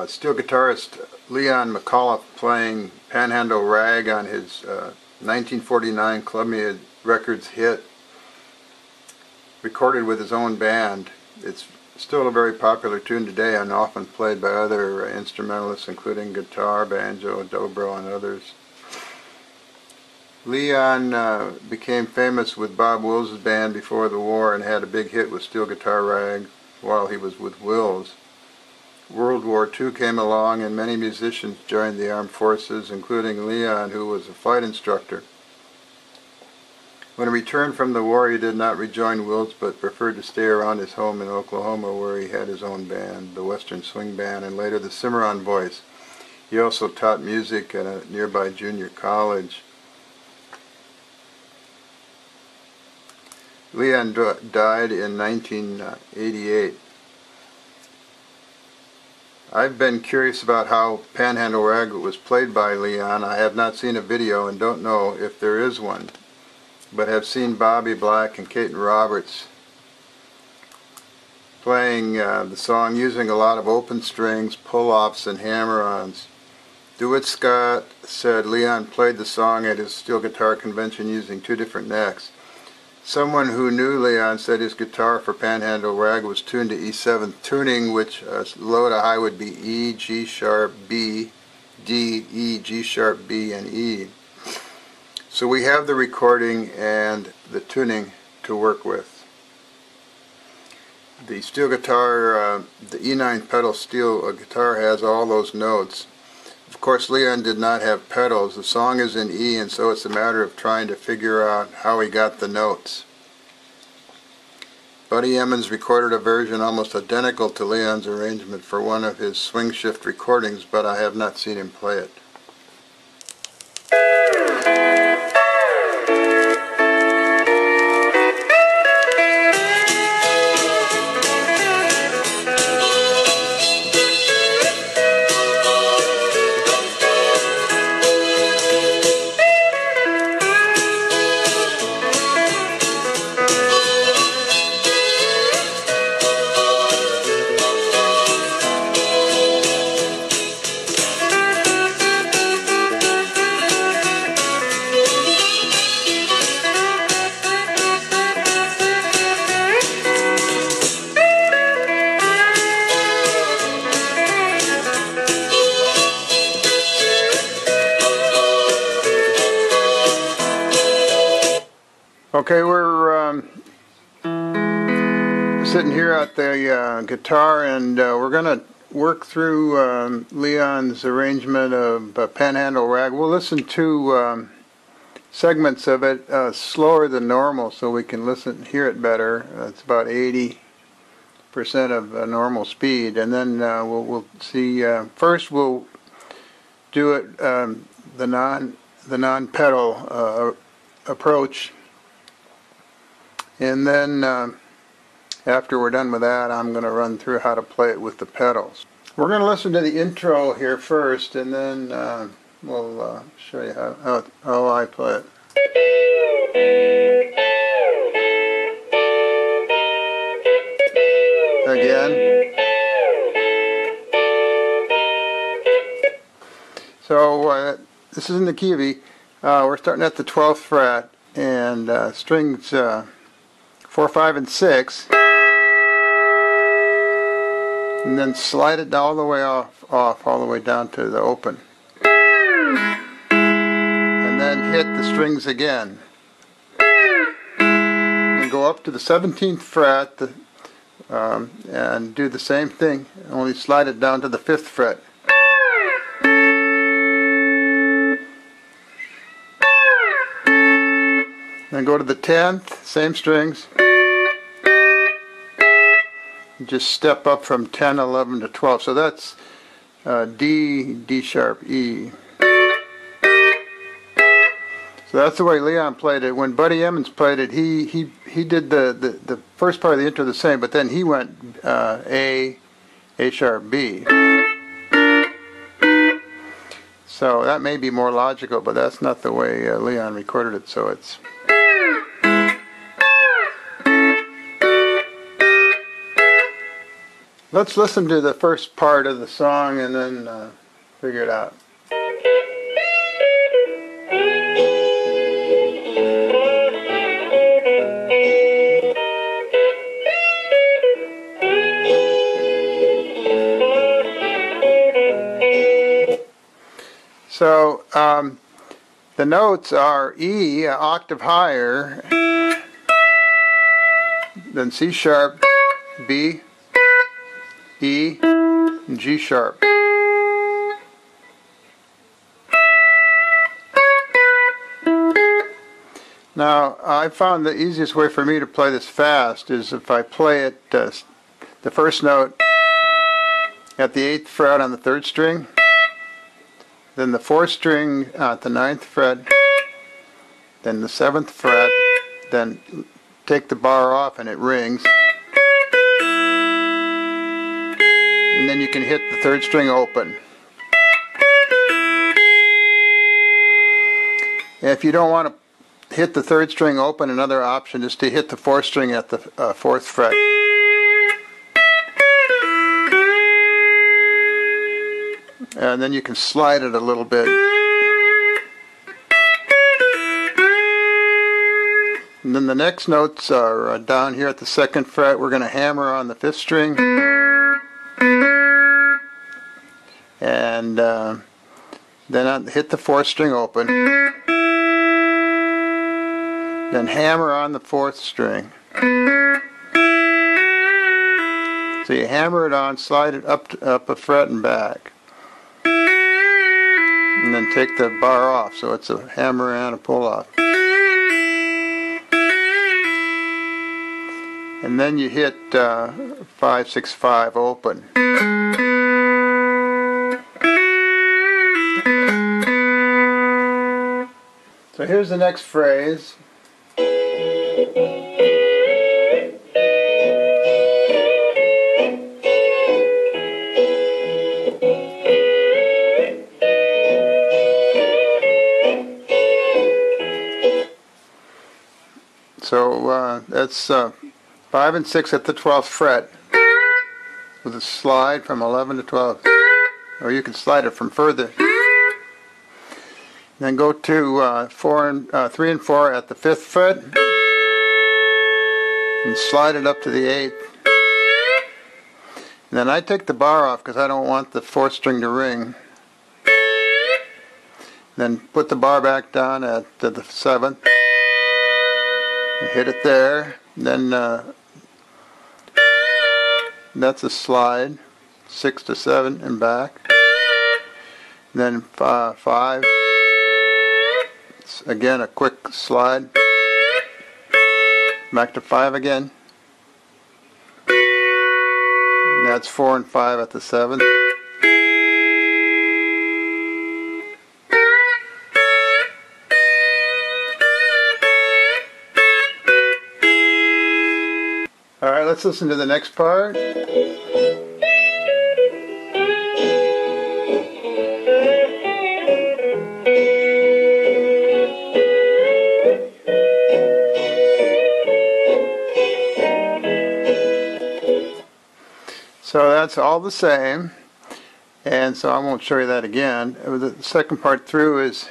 steel guitarist Leon McAuliffe playing Panhandle Rag on his 1949 Columbia Records hit, recorded with his own band. It's still a very popular tune today and often played by other instrumentalists, including guitar, banjo, dobro, and others. Leon became famous with Bob Wills' band before the war and had a big hit with Steel Guitar Rag while he was with Wills. World War II came along and many musicians joined the armed forces, including Leon, who was a flight instructor. When he returned from the war, he did not rejoin Wills but preferred to stay around his home in Oklahoma, where he had his own band, the Western Swing Band, and later the Cimarron Voice. He also taught music at a nearby junior college. Leon died in 1988. I've been curious about how Panhandle Rag was played by Leon. I have not seen a video and don't know if there is one, but have seen Bobby Black and Caton Roberts playing the song using a lot of open strings, pull-offs, and hammer-ons. DeWitt Scott said Leon played the song at his steel guitar convention using two different necks. Someone who knew Leon said his guitar for Panhandle Rag was tuned to E7 tuning, which low to high would be E, G sharp, B, D, E, G sharp, B, and E. So we have the recording and the tuning to work with. The steel guitar, the E9 pedal steel guitar has all those notes. Of course, Leon did not have pedals. The song is in E, and so it's a matter of trying to figure out how he got the notes. Buddy Emmons recorded a version almost identical to Leon's arrangement for one of his swing shift recordings, but I have not seen him play it. Okay, we're sitting here at the guitar, and we're going to work through Leon's arrangement of Panhandle Rag. We'll listen to segments of it slower than normal so we can hear it better. It's about 80% of normal speed, and then we'll see. First, we'll do it the non-pedal approach. And then after we're done with that, I'm going to run through how to play it with the pedals. We're going to listen to the intro here first, and then we'll show you how I play it. Again. So this is in the key of E. We're starting at the 12th fret, and strings 4, 5, and 6, and then slide it all the way off all the way down to the open, and then hit the strings again, and go up to the 17th fret and do the same thing, only slide it down to the 5th fret. Then go to the 10th, same strings. Just step up from 10, 11 to 12. So that's D, D sharp, E. So that's the way Leon played it. When Buddy Emmons played it, he did the first part of the intro the same, but then he went A sharp, B. So that may be more logical, but that's not the way Leon recorded it, so it's... Let's listen to the first part of the song and then figure it out. So the notes are E, an octave higher than C sharp, B, E, and G sharp. Now, I found the easiest way for me to play this fast is if I play it, the first note at the 8th fret on the 3rd string, then the 4th string at the 9th fret, then the 7th fret, then take the bar off and it rings. And then you can hit the 3rd string open. And if you don't want to hit the 3rd string open, another option is to hit the 4th string at the 4th fret. And then you can slide it a little bit. And then the next notes are down here at the 2nd fret. We're going to hammer on the 5th string. And then hit the 4th string open. Then hammer on the 4th string. So you hammer it on, slide it up a fret and back. And then take the bar off, so it's a hammer and a pull off. And then you hit 5, 6, 5 open. So here's the next phrase. So that's 5 and 6 at the 12th fret with a slide from 11 to 12. Or you can slide it from further. Then go to 3 and 4 at the 5th fret and slide it up to the 8th. And then I take the bar off because I don't want the 4th string to ring. Then put the bar back down at the 7th. Hit it there. Then that's a slide, 6 to 7 and back. Then 5. Again, a quick slide. Back to 5 again. And that's 4 and 5 at the 7th. Alright, let's listen to the next part. So that's all the same, and so I won't show you that again. The second part through is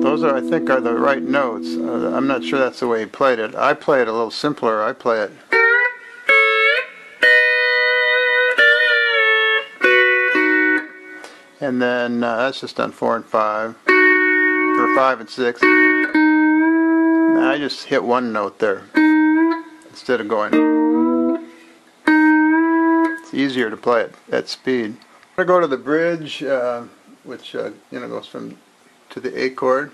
those I think are the right notes. I'm not sure that's the way he played it. I play it a little simpler. I play it and then that's just on 4 and 5 or 5 and 6. I just hit one note there instead of going. It's easier to play it at speed. I'm going to go to the bridge, which goes from to the A chord.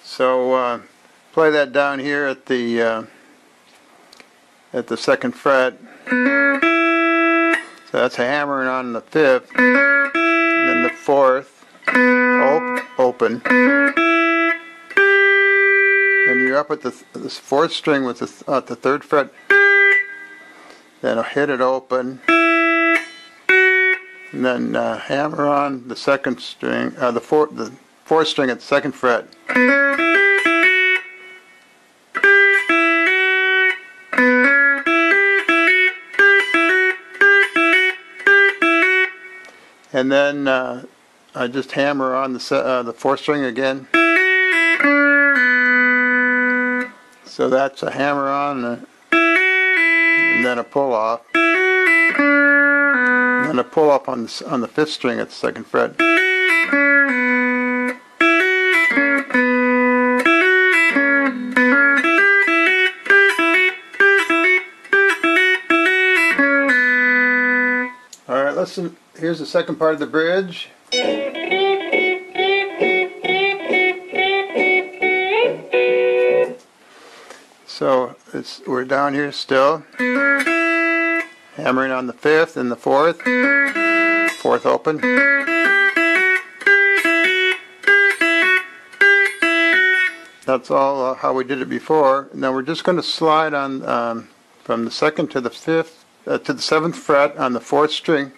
So play that down here at the 2nd fret. So that's hammering on the 5th, then the 4th, open. Then you're up at the 4th string with the 3rd fret. then hit it open, and then hammer on the second string, the fourth string at the second fret. And then I just hammer on the fourth string again. So that's a hammer on, and then a pull off, and then a pull up on the fifth string at the second fret. All right, listen. Here's the second part of the bridge. So we're down here still, hammering on the fifth and the fourth open. That's all how we did it before. Now we're just going to slide on from the second to the fifth to the seventh fret on the fourth string,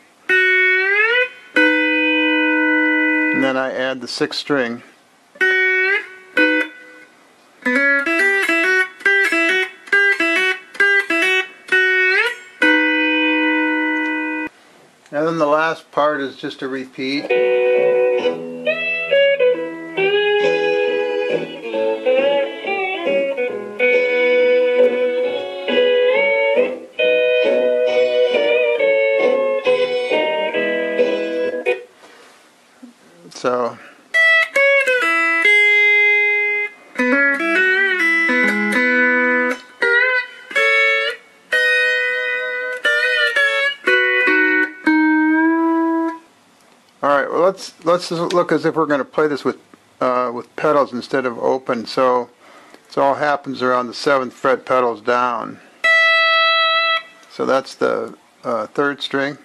and then I add the sixth string. And then the last part is just a repeat. So alright, well let's just look as if we're going to play this with pedals instead of open. So it all happens around the 7th fret, pedals down. So that's the 3rd string.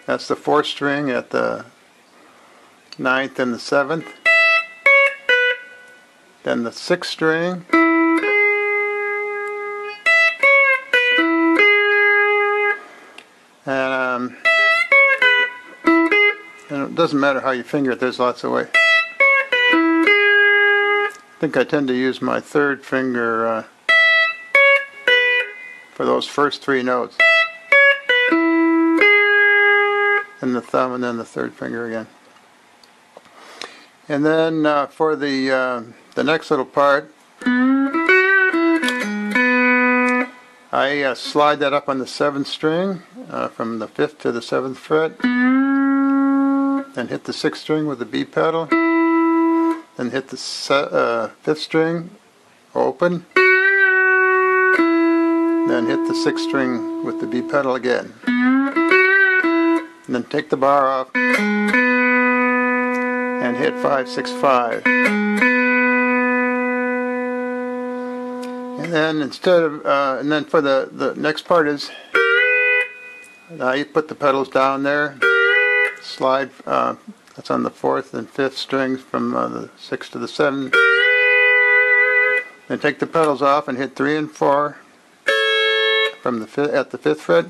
That's the 4th string at the 9th and the 7th. Then the 6th string. And it doesn't matter how you finger it, there's lots of ways. I think I tend to use my 3rd finger for those first 3 notes. And the thumb, and then the 3rd finger again. And then for the next little part, I slide that up on the 7th string from the 5th to the 7th fret, then hit the 6th string with the B pedal, then hit the 5th string open, then hit the 6th string with the B pedal again. And then take the bar off and hit 5, 6, 5. And then instead of, and then for the next part is, now you put the pedals down there, slide, that's on the 4th and 5th strings from the 6th to the 7th. Then take the pedals off and hit 3 and 4 from the at the 5th fret.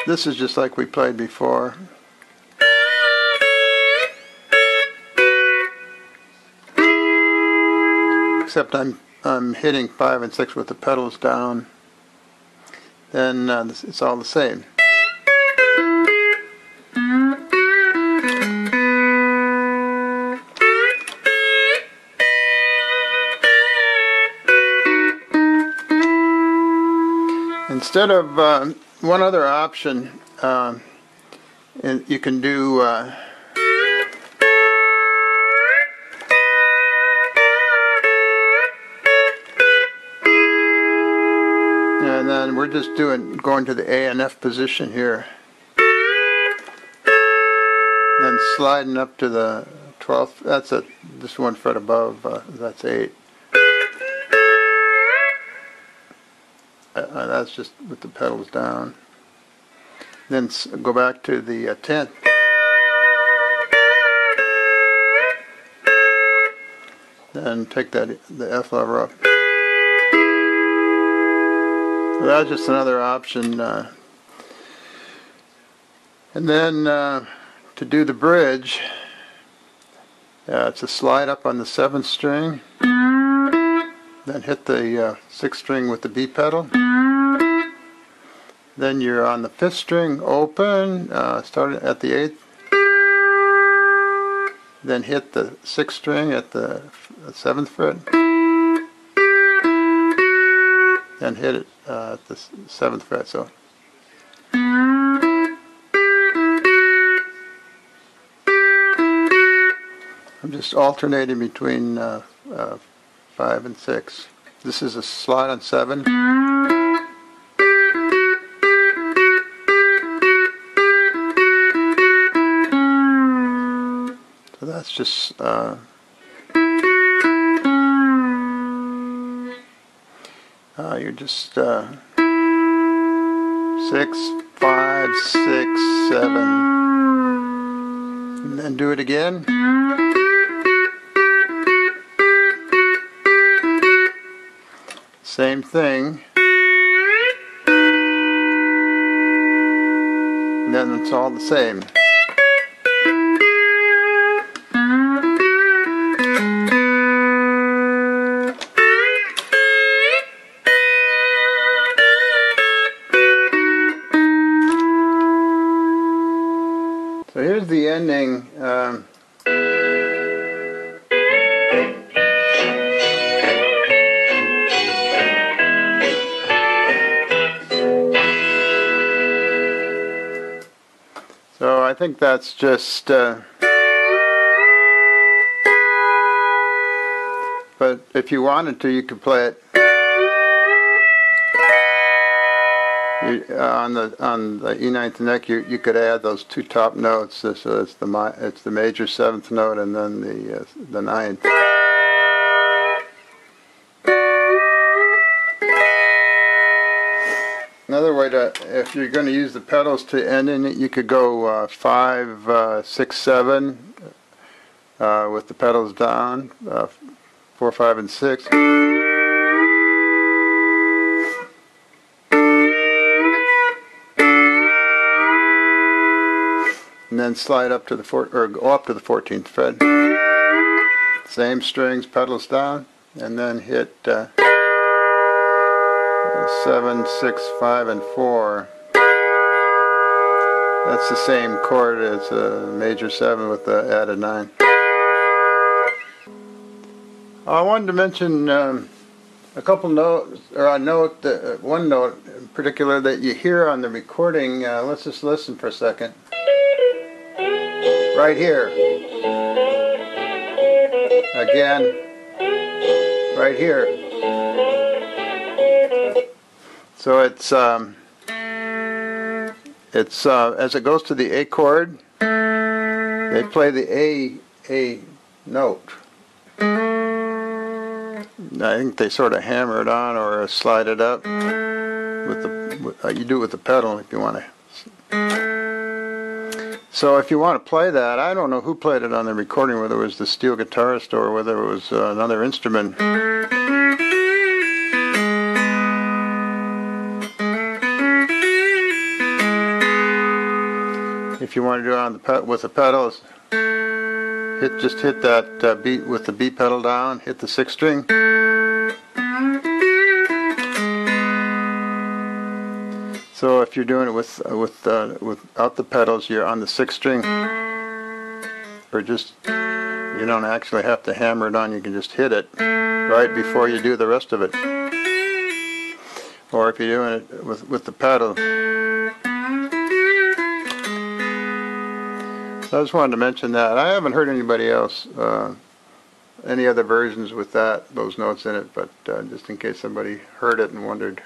This is just like we played before. Except I'm hitting 5 and 6 with the pedals down. Then it's all the same. Instead of one other option, you can do and then we're just going to the A and F position here, then sliding up to the 12th. That's just 1 fret above. That's 8. That's just with the pedals down. Then go back to the 10th. Then take the F lever up. So that's just another option. And then to do the bridge, it's a slide up on the 7th string, then hit the 6th string with the B pedal. Then you're on the 5th string, open, start at the 8th. Then hit the 6th string at the 7th fret. Then hit it at the 7th fret. So I'm just alternating between 5 and 6. This is a slide on 7. So that's just you're just 6, 5, 6, 7, and then do it again. Same thing. And then it's all the same. So here's the ending. So I think that's just, but if you wanted to, you could play it on the E9th neck. You could add those 2 top notes. So it's the major 7th note and then the 9th. Another way to, if you're going to use the pedals to end in it, you could go 5, 6, 7 with the pedals down, 4, 5, and 6. And then slide up to the go up to the 14th fret. Same strings, pedals down, and then hit 7, 6, 5, and 4. That's the same chord as a major 7 with the added 9. I wanted to mention a couple notes, or a note, one note in particular that you hear on the recording. Let's just listen for a second. Right here. Again. Right here. So it's as it goes to the A chord, they play the A note. I think they sort of hammer it on or slide it up with you do it with the pedal if you want to. So if you want to play that, I don't know who played it on the recording, whether it was the steel guitarist or whether it was another instrument. If you want to do it on with the pedals, just hit that beat with the B pedal down, hit the 6th string. So if you're doing it without the pedals, you're on the 6th string, or just, you don't actually have to hammer it on. You can just hit it right before you do the rest of it. Or if you're doing it with the pedal. So I just wanted to mention that. I haven't heard anybody else, any other versions with those notes in it, but just in case somebody heard it and wondered.